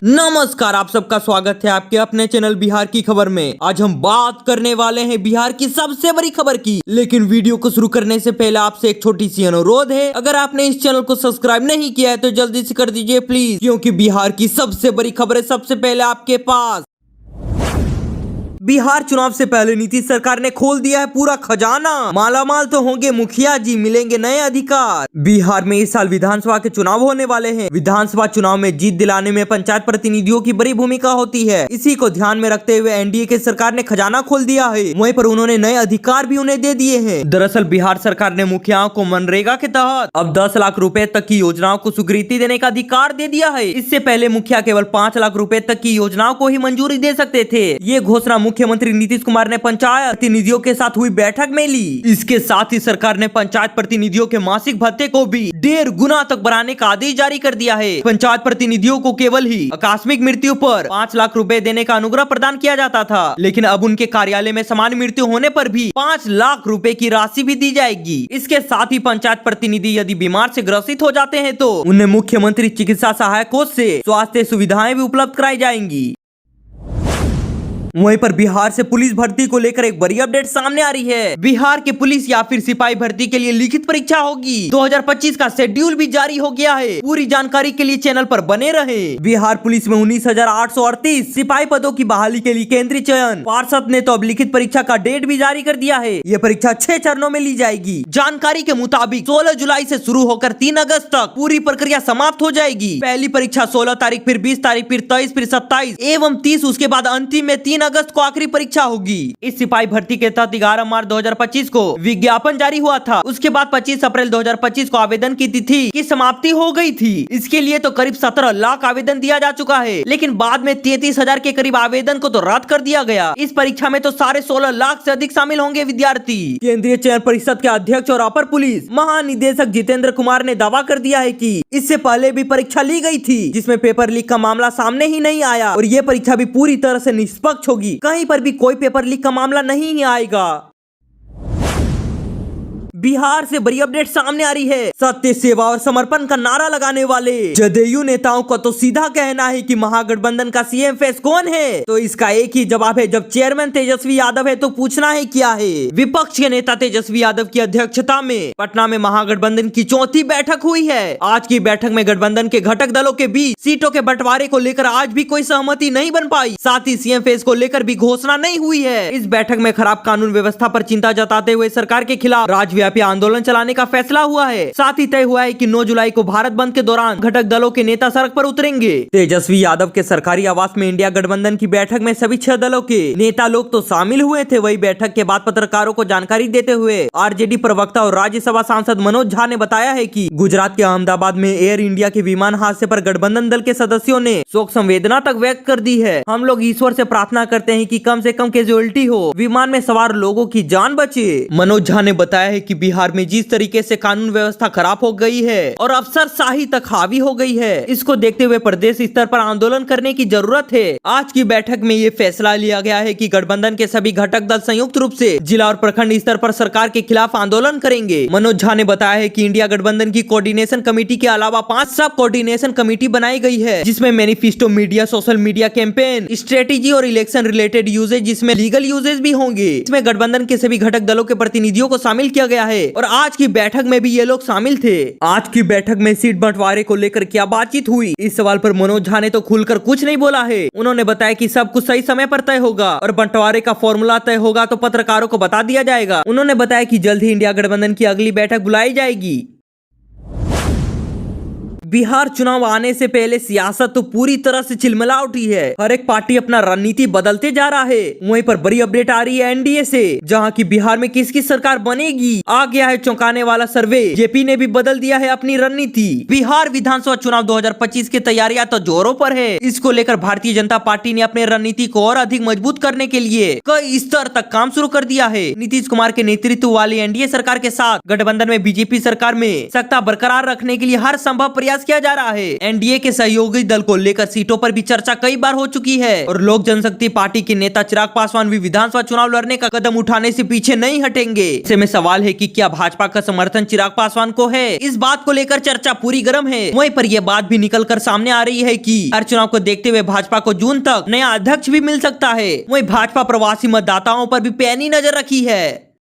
नमस्कार, आप सबका स्वागत है आपके अपने चैनल बिहार की खबर में। आज हम बात करने वाले हैं बिहार की सबसे बड़ी खबर की। लेकिन वीडियो को शुरू करने से पहले आपसे एक छोटी सी अनुरोध है, अगर आपने इस चैनल को सब्सक्राइब नहीं किया है तो जल्दी से कर दीजिए प्लीज, क्योंकि बिहार की सबसे बड़ी खबरें सबसे पहले आपके पास। बिहार चुनाव से पहले नीतीश सरकार ने खोल दिया है पूरा खजाना। मालामाल तो होंगे मुखिया जी, मिलेंगे नए अधिकार। बिहार में इस साल विधानसभा के चुनाव होने वाले हैं। विधानसभा चुनाव में जीत दिलाने में पंचायत प्रतिनिधियों की बड़ी भूमिका होती है। इसी को ध्यान में रखते हुए एनडीए की सरकार ने खजाना खोल दिया है। वहीं पर उन्होंने नए अधिकार भी उन्हें दे दिए हैं। दरअसल बिहार सरकार ने मुखियाओं को मनरेगा के तहत अब 10 लाख रुपए तक की योजनाओं को स्वीकृति देने का अधिकार दे दिया है। इससे पहले मुखिया केवल 5 लाख रुपए तक की योजनाओं को ही मंजूरी दे सकते थे। ये घोषणा मुख्यमंत्री नीतीश कुमार ने पंचायत प्रतिनिधियों के साथ हुई बैठक में ली। इसके साथ ही सरकार ने पंचायत प्रतिनिधियों के मासिक भत्ते को भी 1.5 गुना तक बढ़ाने का आदेश जारी कर दिया है। पंचायत प्रतिनिधियों को केवल ही आकस्मिक मृत्यु पर 5 लाख रुपए देने का अनुग्रह प्रदान किया जाता था, लेकिन अब उनके कार्यालय में सामान्य मृत्यु होने पर भी 5 लाख रुपए की राशि भी दी जाएगी। इसके साथ ही पंचायत प्रतिनिधि यदि बीमार से ग्रसित हो जाते हैं तो उन्हें मुख्यमंत्री चिकित्सा सहायक कोष से स्वास्थ्य सुविधाएं भी उपलब्ध कराई जाएंगी। वहीं पर बिहार से पुलिस भर्ती को लेकर एक बड़ी अपडेट सामने आ रही है। बिहार के पुलिस या फिर सिपाही भर्ती के लिए लिखित परीक्षा होगी। 2025 का शेड्यूल भी जारी हो गया है। पूरी जानकारी के लिए चैनल पर बने रहे। बिहार पुलिस में 19,838 सिपाही पदों की बहाली के लिए केंद्रीय चयन पार्षद ने तो अब लिखित परीक्षा का डेट भी जारी कर दिया है। ये परीक्षा 6 चरणों में ली जाएगी। जानकारी के मुताबिक 16 जुलाई से शुरू होकर 3 अगस्त तक पूरी प्रक्रिया समाप्त हो जाएगी। पहली परीक्षा 16 तारीख, फिर 20 तारीख, फिर 23, फिर 27 एवं 30। उसके बाद अंतिम में 3 अगस्त को आखिरी परीक्षा होगी। इस सिपाही भर्ती के तहत 11 मार्च 2025 को विज्ञापन जारी हुआ था। उसके बाद 25 अप्रैल 2025 को आवेदन की तिथि की समाप्ति हो गई थी। इसके लिए तो करीब 17 लाख आवेदन दिया जा चुका है, लेकिन बाद में 33,000 के करीब आवेदन को तो रद्द कर दिया गया। इस परीक्षा में तो 16.5 लाख से अधिक शामिल होंगे विद्यार्थी। केंद्रीय चयन परिषद के अध्यक्ष और अपर पुलिस महानिदेशक जितेंद्र कुमार ने दावा कर दिया है कि इससे पहले भी परीक्षा ली गई थी, जिसमें पेपर लीक का मामला सामने ही नहीं आया और ये परीक्षा भी पूरी तरह से निष्पक्ष होगी। कहीं पर भी कोई पेपर लीक का मामला नहीं ही आएगा। बिहार से बड़ी अपडेट सामने आ रही है। सत्य, सेवा और समर्पण का नारा लगाने वाले जदयू नेताओं का तो सीधा कहना है कि महागठबंधन का सीएम फेस कौन है, तो इसका एक ही जवाब है, जब चेयरमैन तेजस्वी यादव है तो पूछना है क्या है। विपक्ष के नेता तेजस्वी यादव की अध्यक्षता में पटना में महागठबंधन की 4थी बैठक हुई है। आज की बैठक में गठबंधन के घटक दलों के बीच सीटों के बंटवारे को लेकर आज भी कोई सहमति नहीं बन पाई। साथ ही सीएम फेस को लेकर भी घोषणा नहीं हुई है। इस बैठक में खराब कानून व्यवस्था पर चिंता जताते हुए सरकार के खिलाफ राज्यव्यापी आंदोलन चलाने का फैसला हुआ है। साथ ही तय हुआ है कि 9 जुलाई को भारत बंद के दौरान घटक दलों के नेता सड़क पर उतरेंगे। तेजस्वी यादव के सरकारी आवास में इंडिया गठबंधन की बैठक में सभी 6 दलों के नेता लोग तो शामिल हुए थे। वही बैठक के बाद पत्रकारों को जानकारी देते हुए आरजेडी प्रवक्ता और राज्यसभा सांसद मनोज झा ने बताया है कि गुजरात के अहमदाबाद में एयर इंडिया के विमान हादसे पर गठबंधन दल के सदस्यों ने शोक संवेदना तक व्यक्त कर दी है। हम लोग ईश्वर से प्रार्थना करते हैं कि कम से कम कैजुअलिटी हो, विमान में सवार लोगों की जान बचे। मनोज झा ने बताया है कि बिहार में जिस तरीके से कानून व्यवस्था खराब हो गई है और अफसरशाही तक हावी हो गई है, इसको देखते हुए प्रदेश स्तर पर आंदोलन करने की जरूरत है। आज की बैठक में ये फैसला लिया गया है कि गठबंधन के सभी घटक दल संयुक्त रूप से जिला और प्रखंड स्तर पर सरकार के खिलाफ आंदोलन करेंगे। मनोज झा ने बताया है कि इंडिया गठबंधन की कोऑर्डिनेशन कमेटी के अलावा 5 सब कोऑर्डिनेशन कमेटी बनाई गई है, जिसमें manifesto, media, social media campaign, strategy और इलेक्शन रिलेटेड यूजेज, जिसमें लीगल यूजेज भी होंगे। इसमें गठबंधन के सभी घटक दलों के प्रतिनिधियों को शामिल किया गया है और आज की बैठक में भी ये लोग शामिल थे। आज की बैठक में सीट बंटवारे को लेकर क्या बातचीत हुई, इस सवाल पर मनोज झा ने तो खुलकर कुछ नहीं बोला है। उन्होंने बताया कि सब कुछ सही समय पर तय होगा और बंटवारे का फॉर्मूला तय होगा तो पत्रकारों को बता दिया जाएगा। उन्होंने बताया कि जल्द ही इंडिया गठबंधन की अगली बैठक बुलाई जाएगी। बिहार चुनाव आने से पहले सियासत तो पूरी तरह से चिलमिला उठी है। हर एक पार्टी अपना रणनीति बदलते जा रहा है। वहीं पर बड़ी अपडेट आ रही है एनडीए से, जहां की बिहार में किसकी सरकार बनेगी। आ गया है चौंकाने वाला सर्वे। जेपी ने भी बदल दिया है अपनी रणनीति। बिहार विधानसभा चुनाव 2025 की तैयारियां तो जोरों पर है। इसको लेकर भारतीय जनता पार्टी ने अपने रणनीति को और अधिक मजबूत करने के लिए कई स्तर तक काम शुरू कर दिया है। नीतीश कुमार के नेतृत्व वाली एनडीए सरकार के साथ गठबंधन में बीजेपी सरकार में सत्ता बरकरार रखने के लिए हर संभव प्रयास प्रयास किया जा रहा है। एनडीए के सहयोगी दल को लेकर सीटों पर भी चर्चा कई बार हो चुकी है और लोक जनशक्ति पार्टी के नेता चिराग पासवान भी विधानसभा चुनाव लड़ने का कदम उठाने से पीछे नहीं हटेंगे। ऐसे में सवाल है कि क्या भाजपा का समर्थन चिराग पासवान को है, इस बात को लेकर चर्चा पूरी गर्म है। वहीं पर यह बात भी निकल कर सामने आ रही है कि हर चुनाव को देखते हुए भाजपा को जून तक नया अध्यक्ष भी मिल सकता है। वहीं भाजपा प्रवासी मतदाताओं पर भी पैनी नजर रखी है।